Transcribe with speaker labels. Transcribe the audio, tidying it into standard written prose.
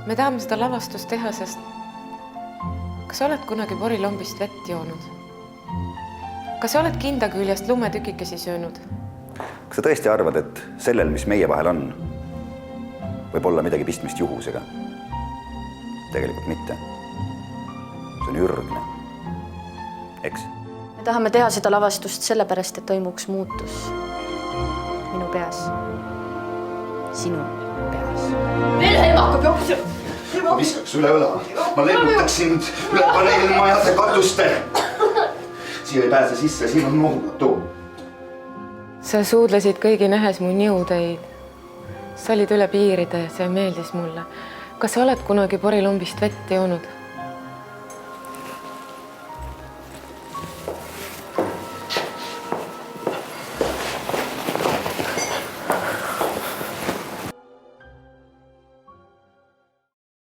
Speaker 1: Me tahame seda lavastust teha, sest kas sa oled kunagi porilombist vett joonud? Kas sa oled kinda küljest lumetükikesi söönud?
Speaker 2: Kas sa tõesti arvad, et sellel, mis meie vahel on, võib olla midagi pistmist juhusega? Tegelikult mitte. See on ürgne. Eks?
Speaker 3: Me tahame teha seda lavastust sellepärast, et toimuks muutus minu peas. Sinu peas.
Speaker 4: Veel emaka peaks!
Speaker 2: Ma viskaks üle õla. Ma lennutaks sind üle paneelmajade katuste. Siia ei pääse sisse, siin on nohutu.
Speaker 1: Sa suudlesid kõigi nähes mu niudeid. Sa olid üle piiride ja see meeldis mulle. Kas sa oled kunagi porilombist vett joonud?